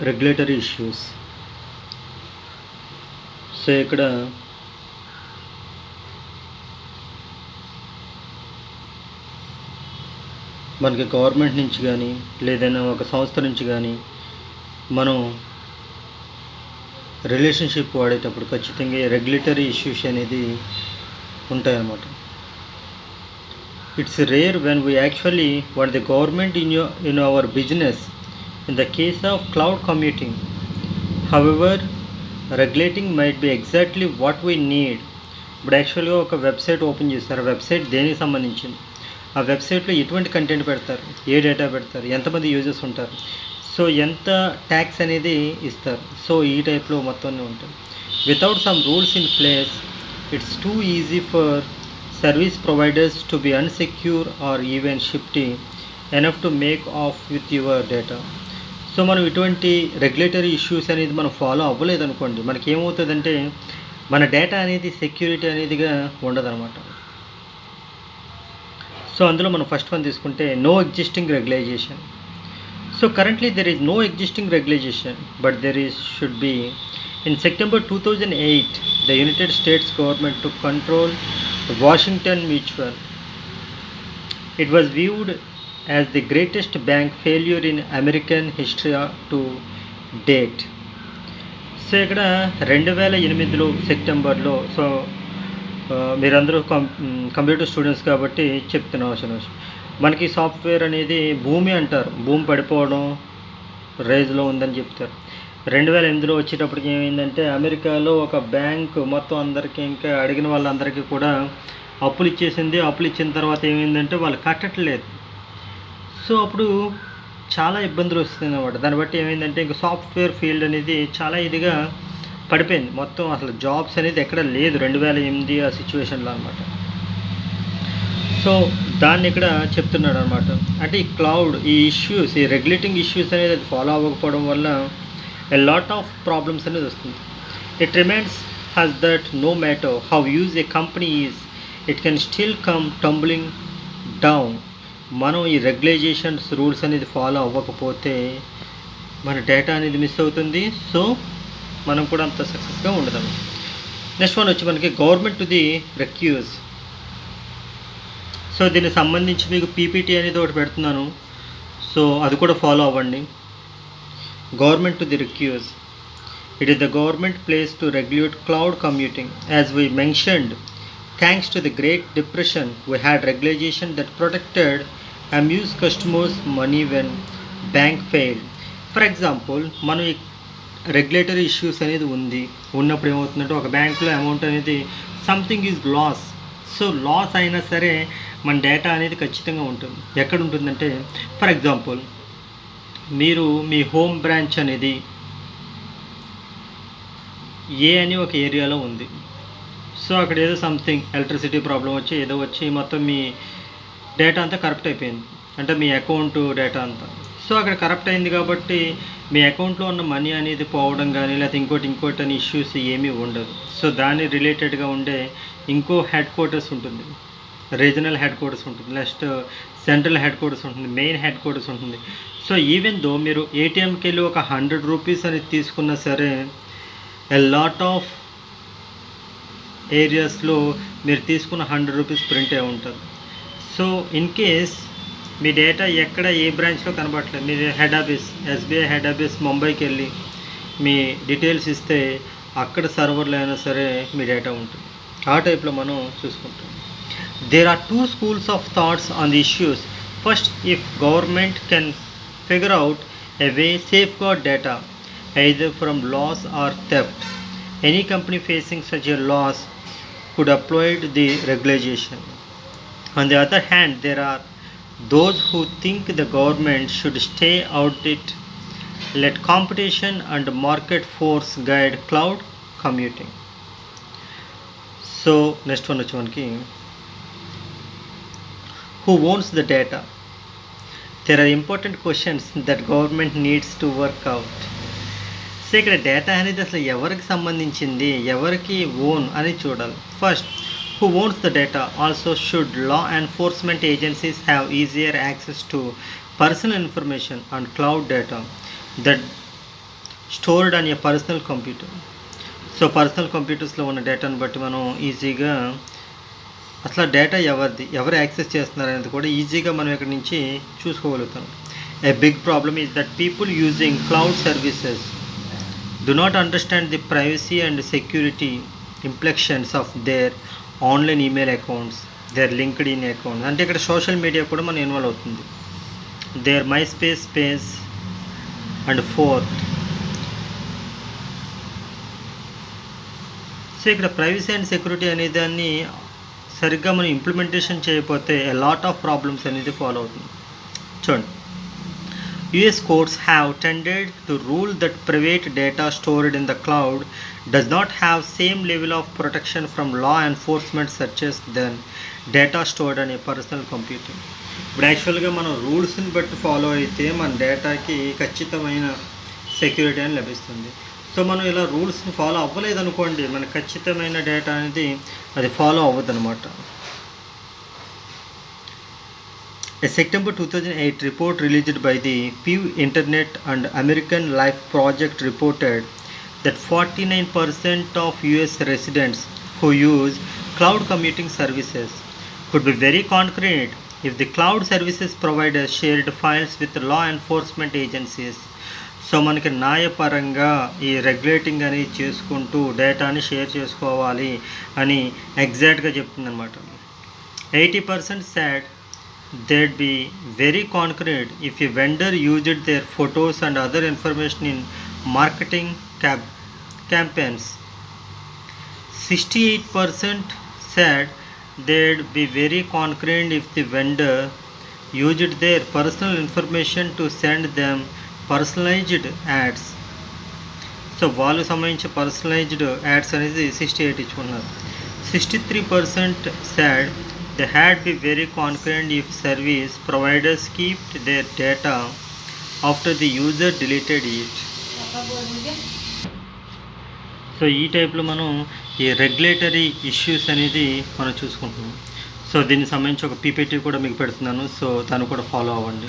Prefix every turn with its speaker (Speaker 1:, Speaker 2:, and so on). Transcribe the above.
Speaker 1: Regulatory issues. So ఇక్కడ మనకి government నుంచి కానీ లేదైనా ఒక సంస్థ నుంచి కానీ మనం రిలేషన్షిప్ వాడేటప్పుడు ఖచ్చితంగా రెగ్యులేటరీ ఇష్యూస్ అనేది ఉంటాయన్నమాట. It's rare when we actually what the government in our business in the case of cloud computing. However regulating might be exactly what we need. ఇప్పుడు యాక్చువల్గా ఒక వెబ్సైట్ ఓపెన్ చేస్తారు. ఆ వెబ్సైట్ దేనికి సంబంధించింది, ఆ వెబ్సైట్లో ఎటువంటి కంటెంట్ పెడతారు, ఏ డేటా పెడతారు, ఎంతమంది యూజర్స్ ఉంటారు, సో ఎంత ట్యాక్స్ అనేది ఇస్తారు, సో ఈ టైప్లో మొత్తం ఉంటాయి. Without some rules in place it's too easy for service providers to be unsecure or even shifty enough to make off with your data. So మనం ఇటువంటి రెగ్యులేటరీ ఇష్యూస్ అనేది మనం ఫాలో అవ్వలేదనుకోండి, మనకి ఏమవుతుందంటే మన డేటా అనేది సెక్యూరిటీ అనేదిగా ఉండదన్నమాట. సో అందులో మనం ఫస్ట్ వన్ తీసుకుంటే no existing regularization. So currently there is no existing regularization but there is should be. In September 2008, the United States government took control of Washington Mutual. It was viewed as the greatest bank failure in American history to date. So ఇక్కడ 2008లో సెప్టెంబర్లో, so మీరందరూ computer students కాబట్టి చెప్తున్నా అవసరం. మనకి software అనేది భూమి అంటారు, భూమి పడిపోవడం రేజ్లో ఉందని చెప్తారు. 2008లో వచ్చేటప్పటికి ఏమైందంటే అమెరికాలో ఒక బ్యాంక్ మొత్తం అందరికీ, ఇంకా అడిగిన వాళ్ళందరికీ కూడా అప్పులు ఇచ్చేసింది. అప్పులు ఇచ్చిన తర్వాత ఏమైందంటే వాళ్ళు కట్టట్లేదు. సో అప్పుడు చాలా ఇబ్బందులు వస్తుంది అన్నమాట. దాన్ని బట్టి ఏమైందంటే ఇంకా సాఫ్ట్వేర్ ఫీల్డ్ అనేది చాలా ఇదిగా పడిపోయింది. మొత్తం అసలు జాబ్స్ అనేది ఎక్కడ లేదు 2008 ఆ సిచ్యువేషన్లో అనమాట. సో దాన్ని ఇక్కడ చెప్తున్నాడు అనమాట. అంటే ఈ క్లౌడ్, ఈ ఇష్యూస్, ఈ రెగ్యులేటింగ్ ఇష్యూస్ అనేది అది ఫాలో అవ్వకపోవడం వల్ల a lot of problems అనేది వస్తుంది. It remains as that no matter how used a company is, it can still come tumbling down. మనం ఈ రెగ్యులేషన్స్, రూల్స్ అనేది ఫాలో అవ్వకపోతే మన డేటా అనేది మిస్ అవుతుంది. సో మనం కూడా అంత సక్సెస్గా ఉండదాం. నెక్స్ట్ వన్ వచ్చి మనకి government to the recuse. So దీనికి సంబంధించి మీకు పీపీటీ అనేది ఒకటి పెడుతున్నాను, సో అది కూడా ఫాలో అవ్వండి. Government to the recuse. It is the government place to regulate cloud computing. As we mentioned, thanks to the Great Depression, we had regulation that protected amused customers' money when bank failed. For example, మనం ఈ regulatory issues అనేది ఉన్నప్పుడు ఏమవుతుందంటే ఒక బ్యాంకులో amount అనేది something is loss. So loss అయినా సరే మన డేటా అనేది ఖచ్చితంగా ఉంటుంది. ఎక్కడ ఉంటుందంటే ఫర్ ఎగ్జాంపుల్ మీరు మీ హోమ్ బ్రాంచ్ అనేది ఏ అని ఒక ఏరియాలో ఉంది. సో అక్కడ ఏదో సంథింగ్ ఎలక్ట్రిసిటీ ప్రాబ్లం వచ్చి ఏదో వచ్చి మొత్తం మీ డేటా అంతా కరప్ట్ అయిపోయింది, అంటే మీ అకౌంట్ డేటా అంతా. సో అక్కడ కరప్ట్ అయింది కాబట్టి మీ అకౌంట్లో ఉన్న మనీ అనేది పోవడం కానీ లేకపోతే ఇంకోటి అని ఇష్యూస్ ఏమీ ఉండదు. సో దాని రిలేటెడ్గా ఉండే ఇంకో హెడ్ క్వార్టర్స్ ఉంటుంది, రీజనల్ హెడ్ క్వార్టర్స్ ఉంటుంది, నెక్స్ట్ సెంట్రల్ హెడ్ క్వార్టర్స్ ఉంటుంది, మెయిన్ హెడ్ క్వార్టర్స్ ఉంటుంది. సో ఈవెన్ దో మీరు ఏటీఎంకి వెళ్ళి ఒక 100 రూపీస్ అనేది తీసుకున్నా సరే ఎ లాట్ ఆఫ్ ఏరియాస్లో మీరు తీసుకున్న 100 రూపీస్ ప్రింట్ అయి ఉంటుంది. So in case me data ఎక్కడ ఏ బ్రాంచ్లో కనబడట్లేదు, మీరు head office SBI head office ముంబైకి వెళ్ళి మీ డీటెయిల్స్ ఇస్తే అక్కడ సర్వర్లో అయినా సరే మీ డేటా ఉంటుంది. ఆ టైప్లో మనం చూసుకుంటాం. There are 2 schools of thoughts on the issues. First, if government can figure out a way safeguard data either from loss or theft, any company facing such a loss could avoid the regulation. On the other hand, there are those who think the government should stay out it, let competition and market force guide cloud computing. So next one వచ్చి మనకి who owns the data. There are important questions that government needs to work out. So ఇక్కడ data అనేది అసలు ఎవరికి సంబంధించింది, ఎవరికి own అని చూడాలి. First, who owns the data. Also, should law enforcement agencies have easier access to personal information and cloud data that stored on a personal computer. So personal కంప్యూటర్స్లో ఉన్న డేటాను బట్టి మనం ఈజీగా అసలు డేటా ఎవరు యాక్సెస్ చేస్తున్నారు అనేది కూడా ఈజీగా మనం ఇక్కడ నుంచి చూసుకోగలుగుతాం. A big problem is that people using cloud services do not understand the privacy and security implications of their online email accounts, their LinkedIn accounts. అంటే ఇక్కడ సోషల్ మీడియా కూడా మనం ఇన్వాల్వ్ అవుతుంది. Their MySpace page and forth. So ఇక్కడ privacy and security అనే దాన్ని సరిగ్గా మనం ఇంప్లిమెంటేషన్ చేయకపోతే ఎ లాట్ ఆఫ్ ప్రాబ్లమ్స్ అనేది ఫాలో అవుతుంది. చూడండి, US courts have tended to rule that private data stored in the cloud does not have same level of protection from law enforcement such as than data stored on a personal computer. ఇప్పుడు యాక్చువల్గా మనం రూల్స్ని బట్టి follow అయితే మన డేటాకి ఖచ్చితమైన security అని లభిస్తుంది. సో మనం ఇలా రూల్స్ని ఫాలో అవ్వలేదు అనుకోండి, మనకు ఖచ్చితమైన డేటా అనేది అది ఫాలో అవ్వదు అనమాట. A September 2008 report released by the Pew Internet and American Life Project reported that 49% of US residents who use cloud computing services could be very concerned if the cloud services providers shared files with law enforcement agencies. So మనకి న్యాయపరంగా ఈ regulating అని చేసుకుంటూ డేటాని share చేసుకోవాలి అని ఎగ్జాక్ట్గా చెప్తుంది అనమాట. 80% said they'd be very concerned if a vendor used their photos and other information in marketing campaigns. 68% said they'd be very concerned if the vendor used their personal information to send them personalized ads. So వాళ్ళు సంబంధించి personalised ads అనేది 68 ఇచ్చుకున్నారు. 63% said they had be very concerned if service providers kept their data after the user deleted it. So ఈ టైప్లో మనం ఈ regulatory issues అనేది మనం చూసుకుంటున్నాం. సో దీనికి సంబంధించి ఒక పీపీటీ కూడా మీకు పెడుతున్నాను, సో దాన్ని కూడా ఫాలో అవ్వండి.